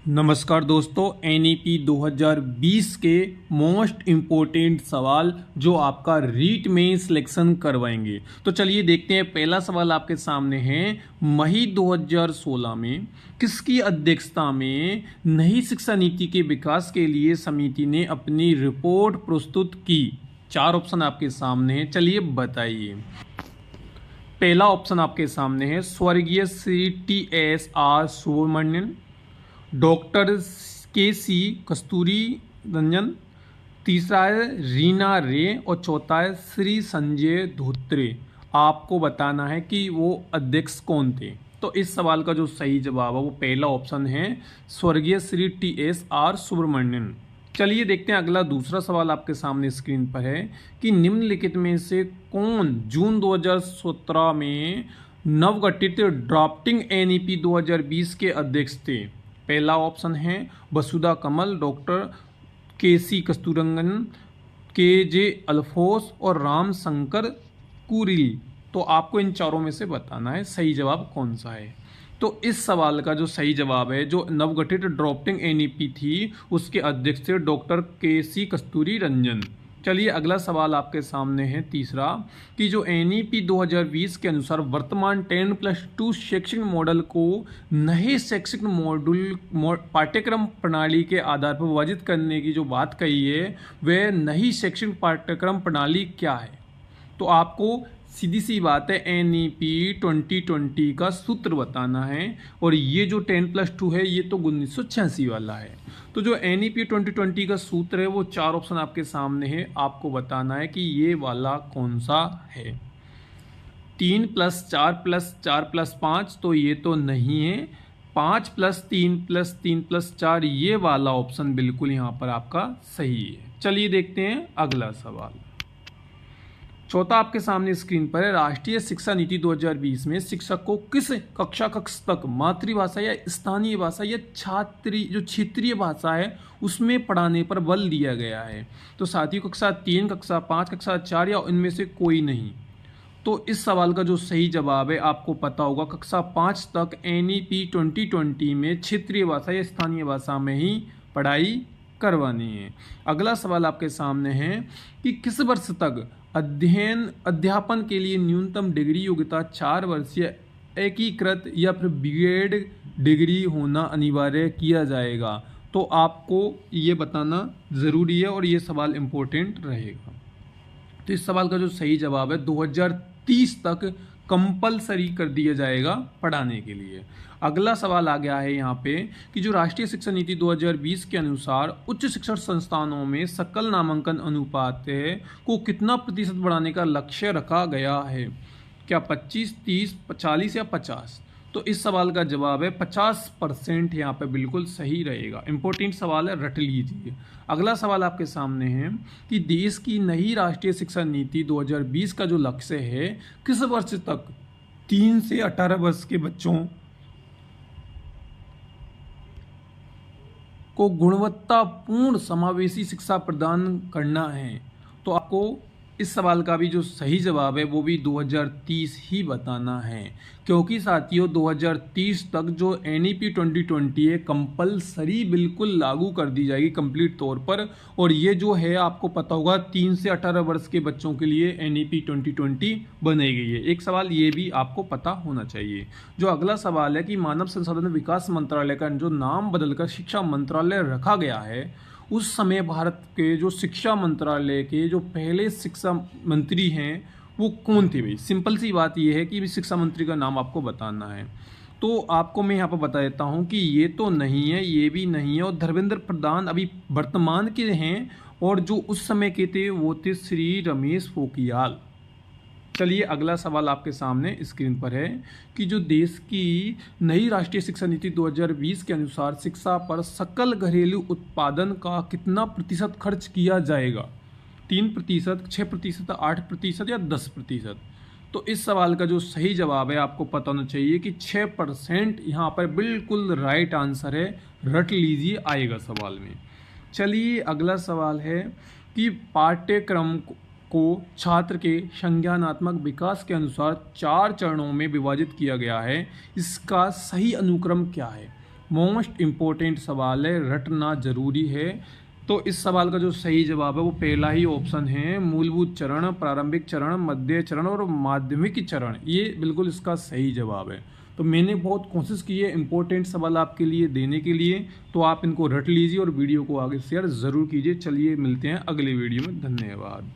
नमस्कार दोस्तों, एनईपी 2020 के मोस्ट इम्पोर्टेंट सवाल जो आपका रीट में सिलेक्शन करवाएंगे। तो चलिए देखते हैं। पहला सवाल आपके सामने है, मई 2016 में किसकी अध्यक्षता में नई शिक्षा नीति के विकास के लिए समिति ने अपनी रिपोर्ट प्रस्तुत की। 4 ऑप्शन आपके सामने है, चलिए बताइए। पहला ऑप्शन आपके सामने है स्वर्गीय Shri TSR Subramanian, doctor KC कस्तूरी रंजन, तीसरा है रीना रे और चौथा है श्री संजय धोत्रे। आपको बताना है कि वो अध्यक्ष कौन थे। तो इस सवाल का जो सही जवाब है वो पहला ऑप्शन है स्वर्गीय श्री TSR सुब्रमण्यन। चलिए देखते हैं अगला दूसरा सवाल आपके सामने स्क्रीन पर है कि निम्नलिखित में से कौन जून 2017 में नवगठित ड्राफ्टिंग NEP 2020 के अध्यक्ष थे। पहला ऑप्शन है वसुधा कमल, डॉक्टर KC कस्तूररंगन, KJ अल्फोंस और राम शंकर कुरिल। तो आपको इन चारों में से बताना है सही जवाब कौन सा है। तो इस सवाल का जो सही जवाब है, जो नवगठित ड्राफ्टिंग NEP थी उसके अध्यक्ष थे डॉक्टर KC कस्तूरी रंजन। चलिए अगला सवाल आपके सामने है तीसरा कि जो NEP 2020 के अनुसार वर्तमान 10+2 शैक्षिक मॉडल को नए शैक्षिक मॉड्यूल पाठ्यक्रम प्रणाली के आधार पर विभाजित करने की जो बात कही है वह नई शैक्षिक पाठ्यक्रम प्रणाली क्या है। तो आपको सीधी सी बात है NEP 2020 का सूत्र बताना है और ये जो 10+2 है ये तो 1986 वाला है। तो जो NEP 2020 का सूत्र है वो 4 ऑप्शन आपके सामने है, आपको बताना है कि ये वाला कौन सा है। 3+4+4+5 तो ये तो नहीं है। 5+3+3+4 ये वाला ऑप्शन बिल्कुल यहाँ पर आपका सही है। चलिए देखते हैं अगला सवाल। चौथा आपके सामने स्क्रीन पर है, राष्ट्रीय शिक्षा नीति 2020 में शिक्षक को किस कक्षा तक मातृभाषा या स्थानीय भाषा या क्षेत्रीय भाषा है उसमें पढ़ाने पर बल दिया गया है। तो साथियों कक्षा 3, कक्षा 5, कक्षा 4 या इनमें से कोई नहीं। तो इस सवाल का जो सही जवाब है आपको पता होगा कक्षा 5 तक NEP 2020 में क्षेत्रीय भाषा या स्थानीय भाषा में ही पढ़ाई करवानी है। अगला सवाल आपके सामने है कि किस वर्ष तक अध्यापन के लिए न्यूनतम डिग्री योग्यता 4 वर्षीय एकीकृत या फिर BEd डिग्री होना अनिवार्य किया जाएगा। तो आपको ये बताना ज़रूरी है और ये सवाल इम्पोर्टेंट रहेगा। तो इस सवाल का जो सही जवाब है 2030 तक कंपलसरी कर दिया जाएगा पढ़ाने के लिए। अगला सवाल आ गया है यहाँ पे कि जो राष्ट्रीय शिक्षा नीति 2020 के अनुसार उच्च शिक्षण संस्थानों में सकल नामांकन अनुपात को कितना प्रतिशत बढ़ाने का लक्ष्य रखा गया है। क्या 25, 30, 40 या 50। तो इस सवाल का जवाब है 50% यहाँ पे बिल्कुल सही रहेगा। इंपॉर्टेंट सवाल है, रट लीजिए। अगला सवाल आपके सामने है कि देश की नई राष्ट्रीय शिक्षा नीति 2020 का जो लक्ष्य है किस वर्ष तक 3 से 18 वर्ष के बच्चों को गुणवत्तापूर्ण समावेशी शिक्षा प्रदान करना है। तो आपको इस सवाल का भी जो सही जवाब है वो भी 2030 ही बताना है, क्योंकि साथियों 2030 तक जो NEP 2020 है कंपलसरी बिल्कुल लागू कर दी जाएगी कंप्लीट तौर पर। और ये जो है आपको पता होगा 3 से 18 वर्ष के बच्चों के लिए NEP 2020 बनाई गई है। एक सवाल ये भी आपको पता होना चाहिए। जो अगला सवाल है कि मानव संसाधन विकास मंत्रालय का जो नाम बदलकर शिक्षा मंत्रालय रखा गया है, उस समय भारत के जो शिक्षा मंत्रालय के जो पहले शिक्षा मंत्री हैं वो कौन थे भाई। सिंपल सी बात ये है कि शिक्षा मंत्री का नाम आपको बताना है। तो आपको मैं यहाँ पर बता देता हूँ कि ये तो नहीं है, ये भी नहीं है और धर्मेंद्र प्रधान अभी वर्तमान के हैं और जो उस समय के थे वो थे श्री रमेश पोखरियाल। चलिए अगला सवाल आपके सामने स्क्रीन पर है कि जो देश की नई राष्ट्रीय शिक्षा नीति 2020 के अनुसार शिक्षा पर सकल घरेलू उत्पादन का कितना प्रतिशत खर्च किया जाएगा। 3%, 6%, 8% या 10%। तो इस सवाल का जो सही जवाब है आपको पता होना चाहिए कि 6% यहाँ पर बिल्कुल राइट आंसर है, रट लीजिए आएगा सवाल में। चलिए अगला सवाल है कि पाठ्यक्रम को छात्र के संज्ञानात्मक विकास के अनुसार 4 चरणों में विभाजित किया गया है, इसका सही अनुक्रम क्या है। मोस्ट इम्पोर्टेंट सवाल है, रटना जरूरी है। तो इस सवाल का जो सही जवाब है वो पहला ही ऑप्शन है, मूलभूत चरण, प्रारंभिक चरण, मध्य चरण और माध्यमिक चरण। ये बिल्कुल इसका सही जवाब है। तो मैंने बहुत कोशिश की है इंपॉर्टेंट सवाल आपके लिए देने के लिए, तो आप इनको रट लीजिए और वीडियो को आगे शेयर ज़रूर कीजिए। चलिए मिलते हैं अगले वीडियो में, धन्यवाद।